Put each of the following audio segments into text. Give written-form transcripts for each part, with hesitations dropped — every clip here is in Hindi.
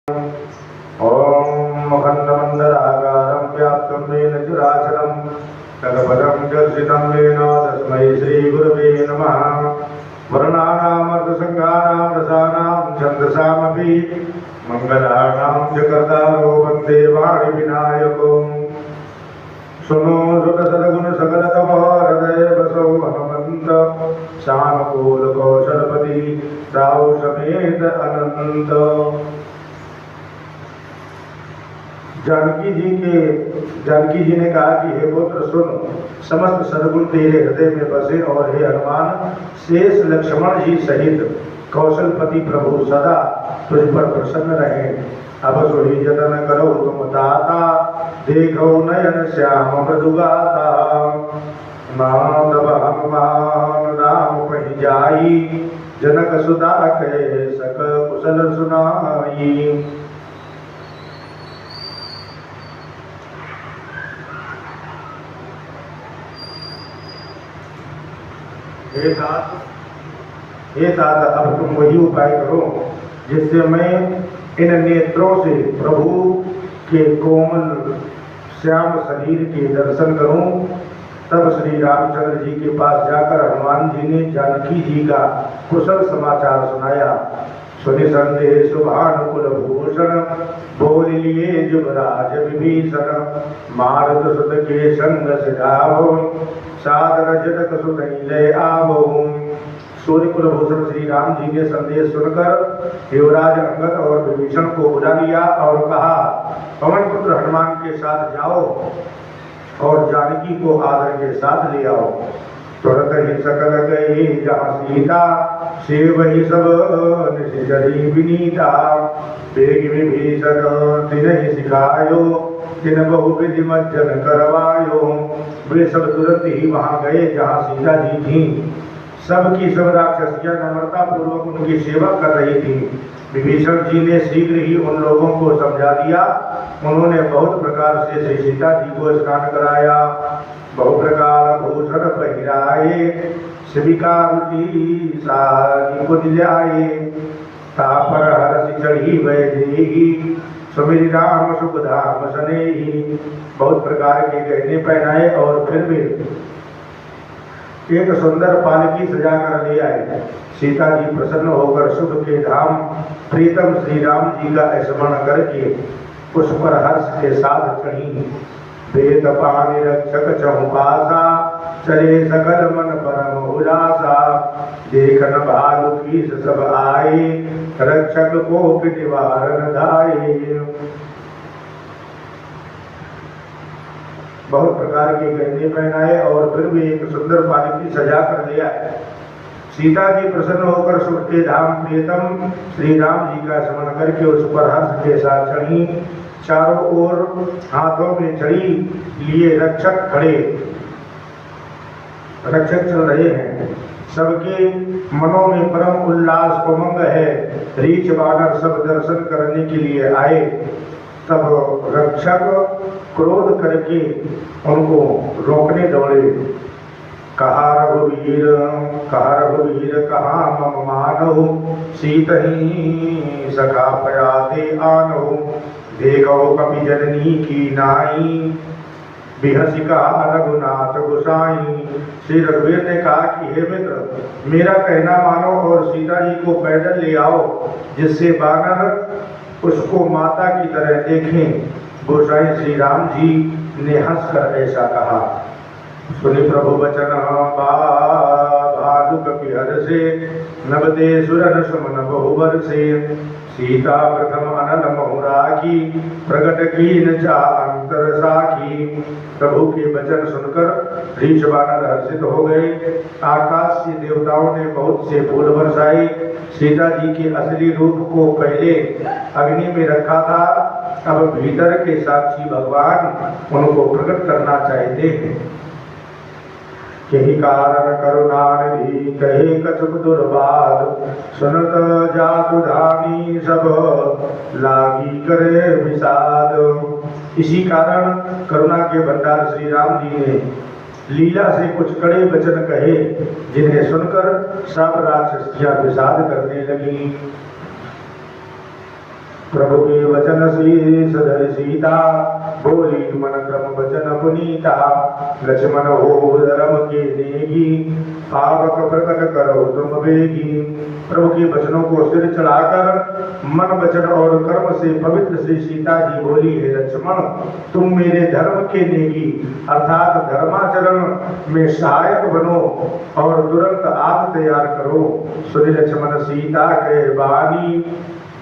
ओम अखंडमंडलाकारं व्याप्तं येन चराचरं तत्पदं दर्शितं येन तस्मै श्रीगुरवे नमः। वर्णानामर्थसंज्ञानां रसानां छन्दसामपि मङ्गलानां च कर्तारो वन्दे वाणिविनायको। सुनो सुत सद्गुण सकल तप हृदय बसो हनुमंत श्यामकूल कौशलपति राव समेत अनंत। जानकी जी ने कहा कि हे पुत्र सुन, समस्त सद्गुण तेरे हृदय में बसे और हे हनुमान शेष लक्ष्मण जी सहित कौशलपति प्रभु सदा तुझ पर प्रसन्न रहे। अब सोई जतन करो तुम दाता, देखो नयन श्याम मृदुगाता। माधव हनुमान राम कहि जाई, जनक सुता कहे सक कुशल सुनाई। हे तात अब तुम वही उपाय करो जिससे मैं इन नेत्रों से प्रभु के कोमल श्याम शरीर के दर्शन करूं। तब श्री रामचंद्र जी के पास जाकर हनुमान जी ने जानकी जी का कुशल समाचार सुनाया। सुनि संदेश भानुकुल भूषण, बोल लिए जुबराज विभीषण। मारुत सुत के संग सिधावो, सादर जटक सुत ले आवो। सूर्य कुलभूषण श्री राम जी ने संदेश सुनकर युवराज अंगद और विभीषण को बुला लिया और कहा, पवन पुत्र हनुमान के साथ जाओ और जानकी को आदर के साथ ले आओ। तुरंत ही सकल गए जहाँ सीता, से वही सब निशिचरी विनीता। बेग विभीषण तिन ही सिखायो, तिन बहु विधि मज्जन करवायो। वे सब तुरंत ही वहाँ गए जहाँ सीता जी थी। सबकी सब राक्षसियां नम्रता पूर्वक उनकी सेवा कर रही थी। विभीषण जी ने शीघ्र ही उन लोगों को समझा दिया। उन्होंने बहुत प्रकार से श्री सीता जी को स्नान कराया, बहु प्रकार भूषण पहिराए, शिविका रुचि सारी को दिलाए। तापर हर्ष चढ़ी वैदेही, सुमिरि राम सुख धाम सनेही। बहुत प्रकार के गहने पहनाए और फिर भी एक सुंदर पालकी सजा कर ले आए। सीता जी प्रसन्न होकर सुख के धाम प्रीतम श्री राम जी का स्मरण करके उस पर हर्ष के साथ चढ़ी। वेद पानी रक्षक चहुपासा, चले सकल मन परम उल्लासा। देखन भालु की सब आए, रक्षक को निवारण दाए। बहुत प्रकार के गहने पहनाए और फिर भी एक सुंदर पालकी सजा कर ले आए। सीता जी प्रसन्न होकर सुख के धाम प्रियतम श्री राम जी का स्मरण करके उस पर हर्ष के साथ चढ़ी। चारों ओर हाथों में छड़ी लिए रक्षक खड़े, रक्षक चल रहे हैं। सबके मनों में परम उल्लास उमंग है। रीछ बानर सब दर्शन करने के लिए आए। तब रक्षक क्रोध करके उनको रोकने दौड़े। कहा रघुवीर कहा मम मानहु, सीत ही सखा प्रयाते आनहु। देखो कपि जननी की नाई, बिहसिका रघुनाथ गोसाई। श्री रघुवीर ने कहा कि हे मित्र, मेरा कहना मानो और सीता जी को पैदल ले आओ, जिससे बानर उसको माता की तरह देखें। गोसाई श्री राम जी ने हंसकर ऐसा कहा। सुनि प्रभु वचन भालु कपि हर्षे, नभते सुरन सुमन बहुबर से। सीता प्रथम अनल मोह राखी, प्रगट कीन जा अंतर साखी। प्रभु के वचन सुनकर रीछ बानर हर्षित हो गए। आकाश से देवताओं ने बहुत से फूल बरसाए। सीता जी के असली रूप को पहले अग्नि में रखा था, अब भीतर के साक्षी भगवान उनको प्रकट करना चाहते हैं। यही कारण करुणानिधि कहे कछुक दुर्बाद, सुनत जातु धानी सब लागी करे विषाद। इसी कारण करुणा के भंडार श्री राम जी ने लीला से कुछ कड़े वचन कहे, जिन्हें सुनकर सब राक्षसियां विषाद करने लगी। प्रभु के वचन से सधर सीता, बोली मन क्रम वचन पुनीता। लक्ष्मण हो धर्म के नेगी, पावक प्रकट करो तुम बेगी। प्रभु के वचनों को सिर चढ़ाकर मन वचन और कर्म से पवित्र श्री सीता जी बोली, हे लक्ष्मण, तुम मेरे धर्म के नेगी अर्थात धर्माचरण में सहायक बनो और तुरंत आग तैयार करो। सुनि लक्ष्मण सीता के बानी,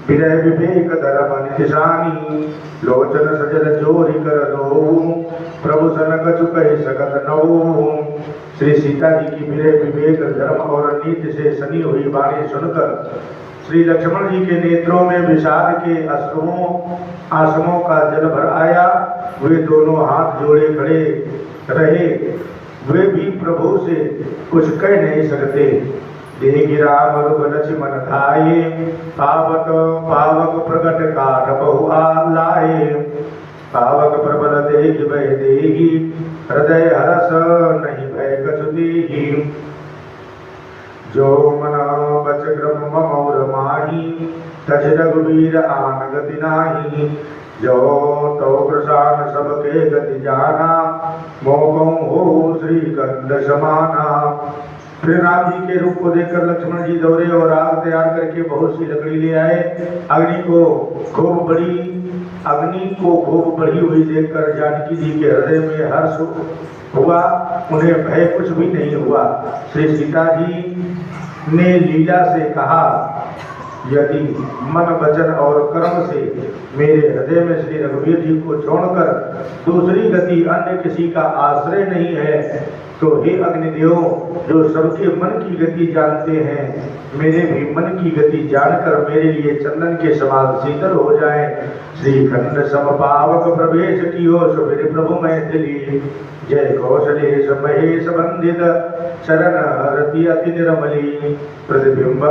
विनय विवेक धर्म निशानी। लोचन सजल जोरी कर दो, प्रभु सन कछु कहि सकत नौ। श्री सीता जी की विनय विवेक धर्म और नीति से सनी हुई वाणी सुनकर श्री लक्ष्मण जी के नेत्रों में विषाद के आंसुओं का जल भर आया। वे दोनों हाथ जोड़े खड़े रहे, वे भी प्रभु से कुछ कह नहीं सकते। देहि राम रूप लक्ष्मण धाये, पावक पावक प्रकट काठ बहु लाए। पावक प्रबल देहि भय देहि, हृदय हरस नहीं भय कछु देहि। जो मन बच क्रम ममौर माही, तज रघुवीर आन गति नाही। जो तो कृषान सबके गति जाना, मोह हो श्री कंद समाना। फिर राम जी के रूप को देखकर लक्ष्मण जी दौड़े और आग तैयार करके बहुत सी लकड़ी ले आए। अग्नि को खूब बढ़ी हुई देखकर जानकी जी के हृदय में हर्ष हुआ, उन्हें भय कुछ भी नहीं हुआ। श्री सीता जी ने लीला से कहा, यदि मन वचन और कर्म से मेरे हृदय में श्री रघुवीर जी को छोड़कर दूसरी गति अन्य किसी का आश्रय नहीं है, तो हे अग्निदेव, जो सबके मन की गति जानते हैं, मेरे भी मन की गति जानकर मेरे लिए चंदन के समान शीतल हो जाए। श्री खंड समपावक प्रवेश कियो, सो मेरे प्रभु मैथिली। जय कौशलेश महेश वंदित, चरण रति अति निर्मली। प्रतिबिंब